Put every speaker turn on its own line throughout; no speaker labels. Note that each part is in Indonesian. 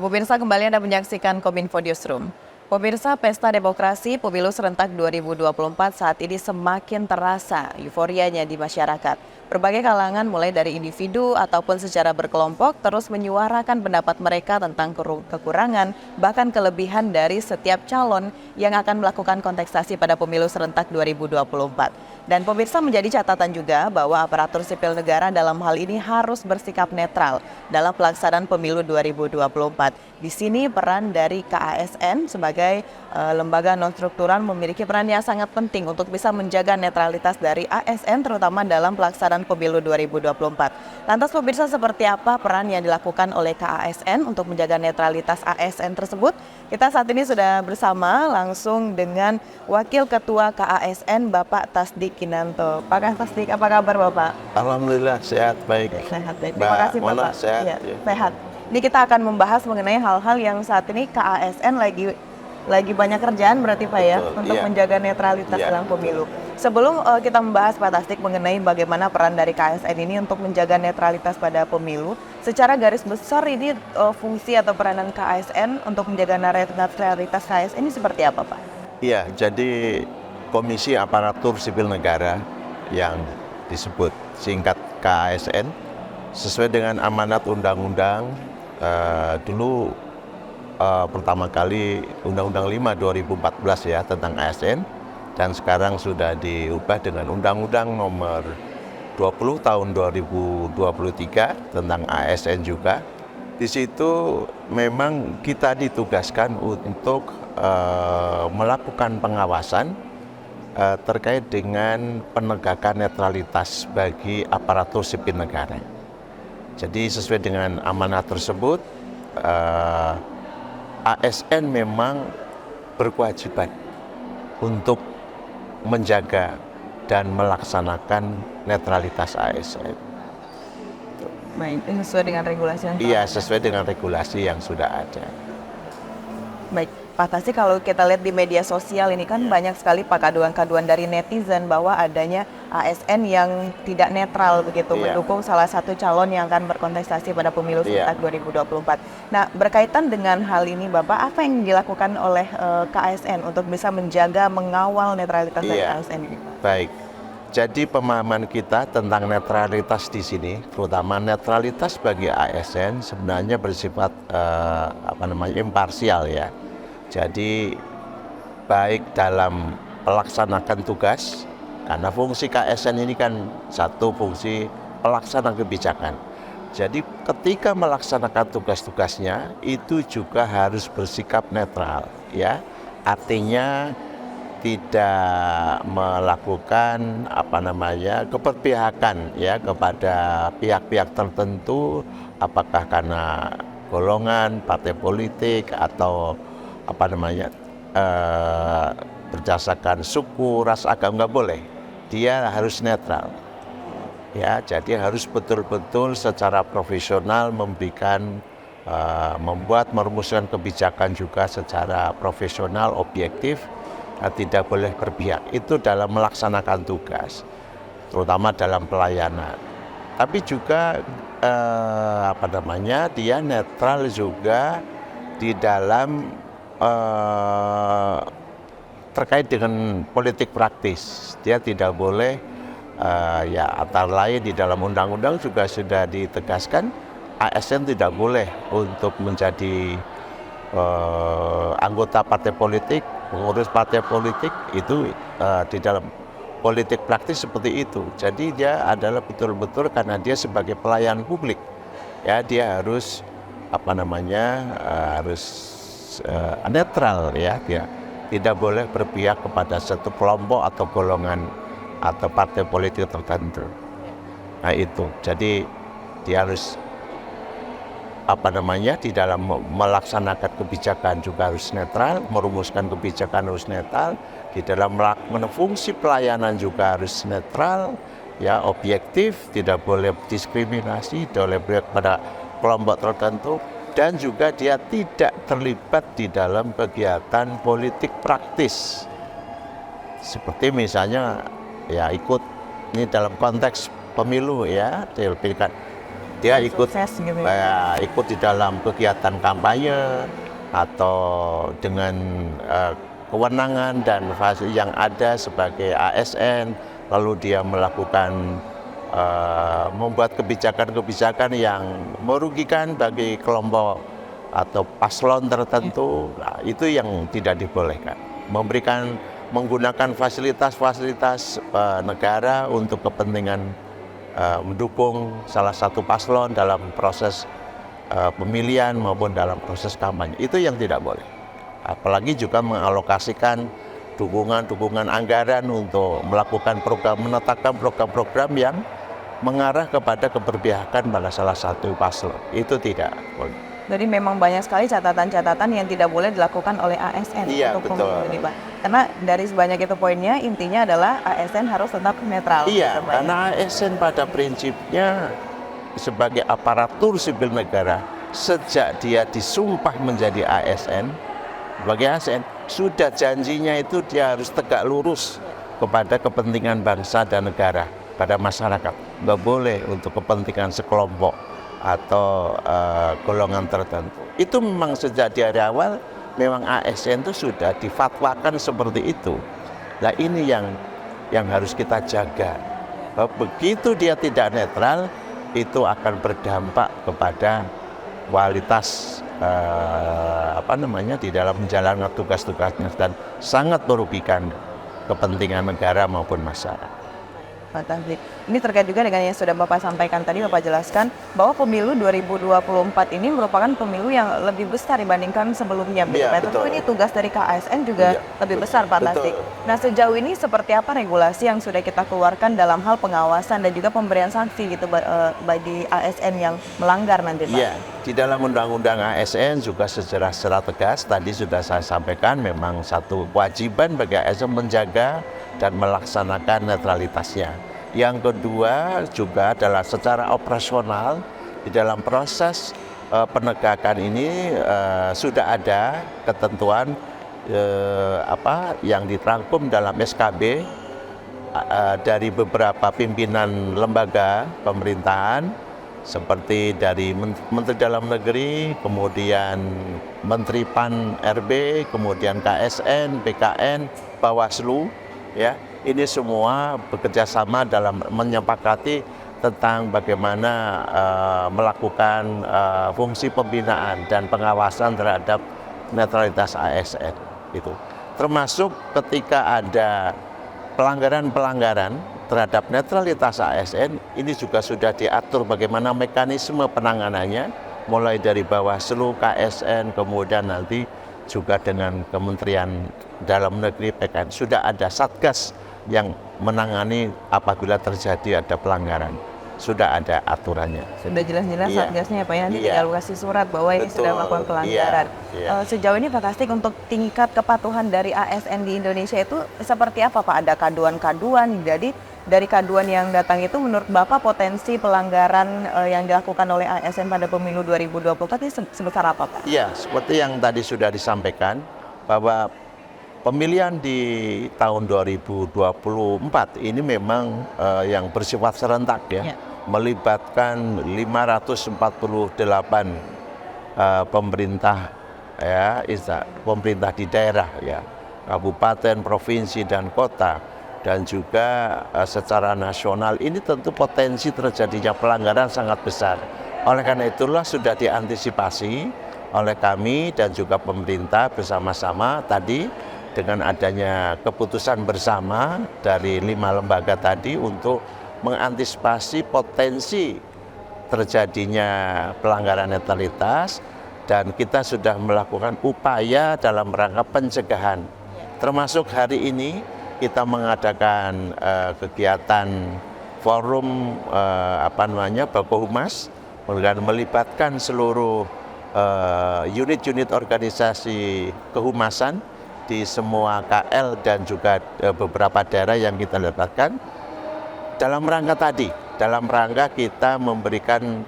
Pemirsa, kembali Anda menyaksikan Kominfo Newsroom. Pemirsa, pesta demokrasi pemilu serentak 2024 saat ini semakin terasa euforianya di masyarakat. Berbagai kalangan mulai dari individu ataupun secara berkelompok terus menyuarakan pendapat mereka tentang kekurangan bahkan kelebihan dari setiap calon yang akan melakukan kontestasi pada pemilu serentak 2024. Dan pemirsa, menjadi catatan juga bahwa aparatur sipil negara dalam hal ini harus bersikap netral dalam pelaksanaan pemilu 2024. Di sini peran dari KASN sebagai lembaga non-struktural memiliki peran yang sangat penting untuk bisa menjaga netralitas dari ASN terutama dalam pelaksanaan pemilu 2024. Lantas pemirsa, seperti apa peran yang dilakukan oleh KASN untuk menjaga netralitas ASN tersebut? Kita saat ini sudah bersama langsung dengan Wakil Ketua KASN Bapak Tasdik Kinanto. Pak Tasdik, apa kabar Bapak?
Alhamdulillah sehat, baik.
Sehat, baik. Terima kasih Bapak.
Sehat.
Ya, sehat. Ini kita akan membahas mengenai hal-hal yang saat ini KASN lagi banyak kerjaan berarti Pak ya, untuk menjaga netralitas dalam pemilu. Sebelum kita membahas Pak Tasdik mengenai bagaimana peran dari KASN ini untuk menjaga netralitas pada pemilu, secara garis besar ini fungsi atau peranan KASN untuk menjaga netralitas KASN ini seperti apa Pak?
Iya, jadi Komisi Aparatur Sipil Negara yang disebut singkat KASN sesuai dengan amanat undang-undang dulu pertama kali Undang-Undang 5 2014 ya tentang ASN, dan sekarang sudah diubah dengan Undang-Undang nomor 20 tahun 2023 tentang ASN juga. Di situ memang kita ditugaskan untuk melakukan pengawasan terkait dengan penegakan netralitas bagi aparatur sipil negara. Jadi sesuai dengan amanat tersebut, ASN memang berkewajiban untuk menjaga dan melaksanakan netralitas ASN.
Baik, sesuai dengan regulasi yang
Iya, sesuai dengan regulasi yang sudah ada.
Baik, Pak Tasdik, kalau kita lihat di media sosial ini kan banyak sekali kaduan-kaduan dari netizen bahwa adanya ASN yang tidak netral begitu, mendukung salah satu calon yang akan berkontestasi pada pemilu serentak 2024. Nah, berkaitan dengan hal ini Bapak, apa yang dilakukan oleh KASN untuk bisa menjaga, mengawal netralitas dari ASN ini Pak?
Baik, jadi pemahaman kita tentang netralitas di sini, terutama netralitas bagi ASN sebenarnya bersifat imparsial ya. Jadi baik dalam melaksanakan tugas, karena fungsi KASN ini kan satu fungsi pelaksana kebijakan. Jadi ketika melaksanakan tugas-tugasnya itu juga harus bersikap netral ya. Artinya tidak melakukan keberpihakan ya kepada pihak-pihak tertentu, apakah karena golongan, partai politik atau berdasarkan suku, ras, agama, nggak boleh. Dia harus netral. Ya, jadi harus betul-betul secara profesional merumuskan kebijakan juga secara profesional, objektif, tidak boleh berpihak. Itu dalam melaksanakan tugas, terutama dalam pelayanan. Tapi juga dia netral juga di dalam terkait dengan politik praktis. Dia tidak boleh antara lain di dalam undang-undang juga sudah ditegaskan ASN tidak boleh untuk menjadi anggota partai politik, pengurus partai politik itu di dalam politik praktis seperti itu. Jadi dia adalah betul-betul karena dia sebagai pelayan publik ya, dia harus harus netral ya, dia tidak boleh berpihak kepada satu kelompok atau golongan atau partai politik tertentu. Nah itu, jadi dia harus di dalam melaksanakan kebijakan juga harus netral, merumuskan kebijakan harus netral, di dalam melakukan fungsi pelayanan juga harus netral, ya objektif, tidak boleh diskriminasi, tidak boleh pada kelompok tertentu, dan juga dia tidak terlibat di dalam kegiatan politik praktis. Seperti misalnya ya ikut ini dalam konteks pemilu ya, dia ikut
Sukses gitu ya.
ikut di dalam kegiatan kampanye atau dengan kewenangan dan fasilitas yang ada sebagai ASN, lalu dia melakukan membuat kebijakan-kebijakan yang merugikan bagi kelompok atau paslon tertentu, nah, itu yang tidak dibolehkan. Menggunakan fasilitas-fasilitas negara untuk kepentingan mendukung salah satu paslon dalam proses pemilihan maupun dalam proses kampanye, itu yang tidak boleh. Apalagi juga mengalokasikan dukungan anggaran untuk melakukan menetapkan program-program yang mengarah kepada keberpihakan pada salah satu paslon, itu tidak boleh.
Jadi memang banyak sekali catatan-catatan yang tidak boleh dilakukan oleh ASN untuk pemilu ini, Pak. Karena dari sebanyak itu poinnya, intinya adalah ASN harus tetap netral.
Iya,
gitu, Pak,
karena ASN pada prinsipnya sebagai aparatur sipil negara, sejak dia disumpah menjadi ASN, sebagai ASN, sudah janjinya itu dia harus tegak lurus kepada kepentingan bangsa dan negara, pada masyarakat. Nggak boleh untuk kepentingan sekelompok atau golongan tertentu. Itu memang sejak di hari awal memang ASN itu sudah difatwakan seperti itu. Nah ini yang harus kita jaga. Begitu dia tidak netral, itu akan berdampak kepada kualitas di dalam menjalankan tugas-tugasnya dan sangat merugikan kepentingan negara maupun masyarakat.
Fantastik. Ini terkait juga dengan yang sudah Bapak sampaikan tadi, Bapak jelaskan bahwa pemilu 2024 ini merupakan pemilu yang lebih besar dibandingkan sebelumnya.
Ya,
Tentu ini tugas dari KASN juga lebih besar, Pak Tasdik. Nah, sejauh ini seperti apa regulasi yang sudah kita keluarkan dalam hal pengawasan dan juga pemberian sanksi gitu bagi ASN yang melanggar nanti, Pak?
Iya, di dalam Undang-Undang ASN juga secara tegas tadi sudah saya sampaikan, memang satu kewajiban bagi ASN menjaga dan melaksanakan netralitasnya. Yang kedua juga adalah secara operasional di dalam proses penegakan ini sudah ada ketentuan yang dirangkum dalam SKB dari beberapa pimpinan lembaga pemerintahan seperti dari Menteri Dalam Negeri, kemudian Menteri PAN RB, kemudian KSN, BKN, Bawaslu, ya. Ini semua bekerja sama dalam menyepakati tentang bagaimana melakukan fungsi pembinaan dan pengawasan terhadap netralitas ASN itu. Termasuk ketika ada pelanggaran-pelanggaran terhadap netralitas ASN, ini juga sudah diatur bagaimana mekanisme penanganannya, mulai dari Bawaslu, KSN, kemudian nanti juga dengan Kementerian Dalam Negeri, PKN. Sudah ada Satgas yang menangani apabila terjadi ada pelanggaran. Sudah ada aturannya.
Sudah jelas-jelas Satgasnya ya Pak, nanti tinggal kasih surat bahwa ini
Betul.
sudah melakukan pelanggaran.
Iya.
Sejauh ini Pak Kastik, untuk tingkat kepatuhan dari ASN di Indonesia itu seperti apa Pak? Ada kaduan-kaduan, jadi dari kaduan yang datang itu menurut Bapak potensi pelanggaran yang dilakukan oleh ASN pada pemilu 2024 ini sebesar apa Pak?
Iya, seperti yang tadi sudah disampaikan bahwa pemilihan di tahun 2024 ini memang yang bersifat serentak ya, melibatkan 548 pemerintah ya, pemerintah di daerah ya, kabupaten, provinsi dan kota, dan juga secara nasional. Ini tentu potensi terjadinya pelanggaran sangat besar. Oleh karena itulah sudah diantisipasi oleh kami dan juga pemerintah bersama-sama tadi dengan adanya keputusan bersama dari 5 lembaga tadi untuk mengantisipasi potensi terjadinya pelanggaran netralitas, dan kita sudah melakukan upaya dalam rangka pencegahan. Termasuk hari ini kita mengadakan kegiatan forum Bakohumas, melibatkan seluruh unit-unit organisasi kehumasan di semua KL dan juga beberapa daerah yang kita libatkan dalam rangka kita memberikan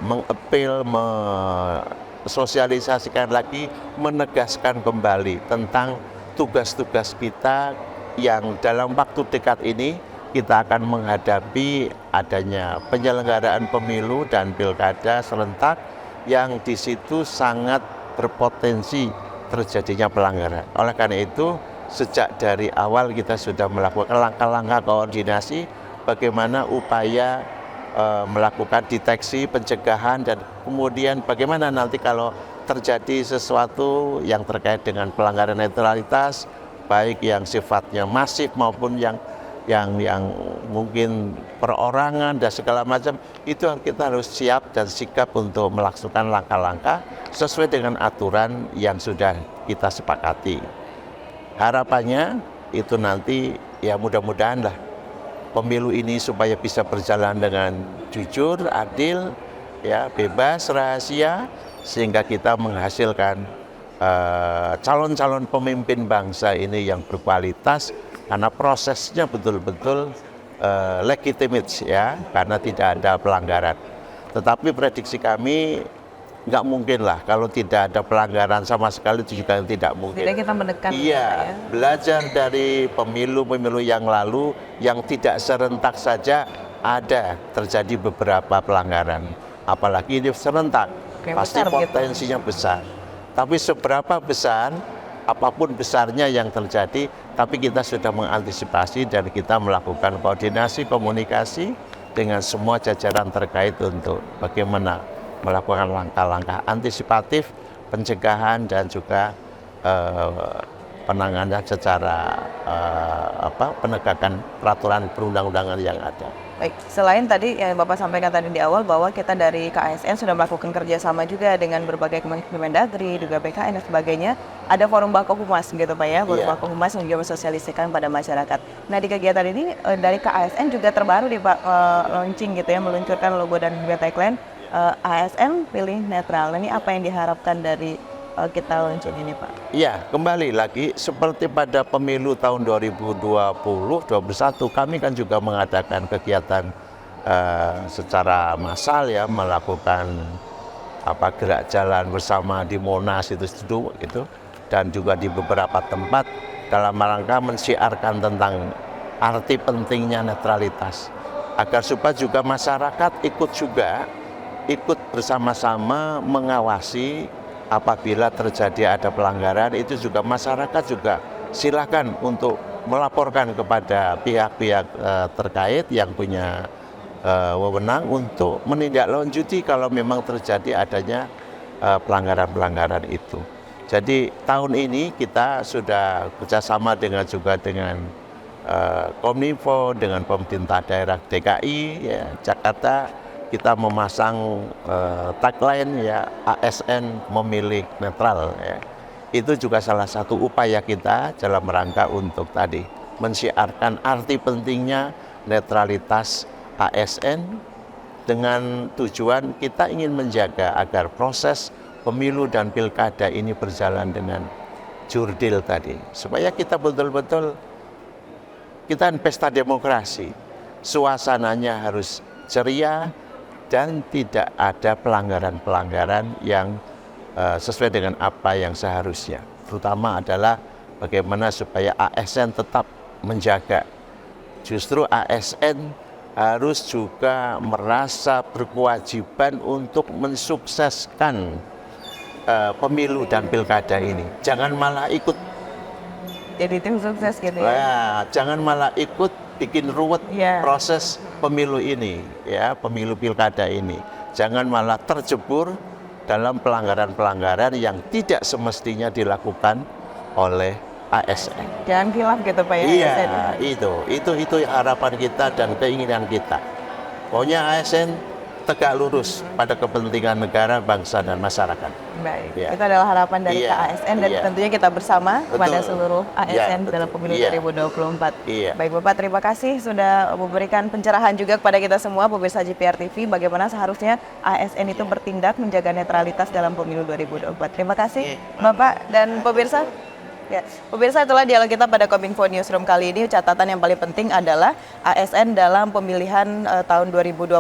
mengepil, mensosialisasikan lagi, menegaskan kembali tentang tugas-tugas kita yang dalam waktu dekat ini kita akan menghadapi adanya penyelenggaraan pemilu dan pilkada serentak yang di situ sangat berpotensi terjadinya pelanggaran. Oleh karena itu, sejak dari awal kita sudah melakukan langkah-langkah koordinasi bagaimana upaya melakukan deteksi, pencegahan, dan kemudian bagaimana nanti kalau terjadi sesuatu yang terkait dengan pelanggaran netralitas, baik yang sifatnya masif maupun yang mungkin perorangan dan segala macam, itu kita harus siap dan sikap untuk melaksanakan langkah-langkah sesuai dengan aturan yang sudah kita sepakati. Harapannya itu nanti ya mudah-mudahan lah pemilu ini supaya bisa berjalan dengan jujur, adil, ya bebas, rahasia, sehingga kita menghasilkan calon-calon pemimpin bangsa ini yang berkualitas, karena prosesnya betul-betul legitimate ya, karena tidak ada pelanggaran. Tetapi prediksi kami nggak mungkin lah kalau tidak ada pelanggaran sama sekali, itu juga tidak mungkin.
Jadi kita menekan.
Iya, belajar dari pemilu-pemilu yang lalu yang tidak serentak saja ada terjadi beberapa pelanggaran. Apalagi ini serentak, pasti
besar
potensinya besar. Tapi seberapa besar, apapun besarnya yang terjadi, tapi kita sudah mengantisipasi dan kita melakukan koordinasi, komunikasi dengan semua jajaran terkait untuk bagaimana melakukan langkah-langkah antisipatif, pencegahan, dan juga penanganan secara penegakan peraturan perundang-undangan yang ada.
Baik, selain tadi yang Bapak sampaikan tadi di awal bahwa kita dari KASN sudah melakukan kerjasama juga dengan berbagai Kemendagri, juga BKN dan sebagainya, ada forum Bakohumas gitu Pak ya, forum Bakohumas yang juga mensosialisikan pada masyarakat. Nah di kegiatan ini dari KASN juga terbaru di Pak launching gitu ya, meluncurkan logo dan juga tagline ASN pilih netral. Nah, ini apa yang diharapkan dari kita launching ini Pak?
Iya, kembali lagi seperti pada pemilu tahun 2020-2021 kami kan juga mengadakan kegiatan secara massal ya, melakukan gerak jalan bersama di Monas itu gitu, dan juga di beberapa tempat dalam rangka mensiarkan tentang arti pentingnya netralitas agar supaya juga masyarakat ikut bersama-sama mengawasi. Apabila terjadi ada pelanggaran, itu juga masyarakat juga silakan untuk melaporkan kepada pihak-pihak terkait yang punya wewenang untuk menindaklanjuti kalau memang terjadi adanya pelanggaran-pelanggaran itu. Jadi tahun ini kita sudah bekerjasama dengan Kominfo, dengan pemerintah daerah DKI, ya, Jakarta. Kita memasang tagline ya, ASN memilih netral ya. Itu juga salah satu upaya kita dalam rangka untuk tadi mensiarkan arti pentingnya netralitas ASN dengan tujuan kita ingin menjaga agar proses pemilu dan pilkada ini berjalan dengan jurdil tadi, supaya kita betul-betul kita pesta demokrasi, suasananya harus ceria dan tidak ada pelanggaran-pelanggaran yang sesuai dengan apa yang seharusnya. Terutama adalah bagaimana supaya ASN tetap menjaga. Justru ASN harus juga merasa berkewajiban untuk mensukseskan pemilu dan pilkada ini. Jangan malah ikut
jadi tim sukses gitu ya.
Nah, jangan malah ikut bikin ruwet proses pemilu ini, ya, pemilu pilkada ini. Jangan malah terjebur dalam pelanggaran-pelanggaran yang tidak semestinya dilakukan oleh ASN.
Jangan khilaf gitu Pak ya.
Iya,
ASN.
itu harapan kita dan keinginan kita. Pokoknya ASN tegak lurus pada kepentingan negara, bangsa, dan masyarakat.
Baik,
Ya.
itu adalah harapan dari KASN dan tentunya kita bersama kepada
Betul.
seluruh ASN dalam pemilu 2024. Baik Bapak, terima kasih sudah memberikan pencerahan juga kepada kita semua pemirsa JPR TV bagaimana seharusnya ASN itu bertindak menjaga netralitas dalam pemilu 2024. Terima kasih Bapak dan pemirsa. Ya, pemirsa, itulah dialog kita pada Kominfo Newsroom kali ini. Catatan yang paling penting adalah ASN dalam pemilihan tahun 2024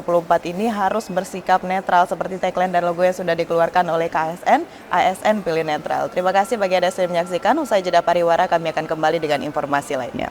ini harus bersikap netral seperti tagline dan logo yang sudah dikeluarkan oleh KASN, ASN pilih netral. Terima kasih bagi Anda yang menyaksikan. Usai jeda pariwara kami akan kembali dengan informasi lainnya.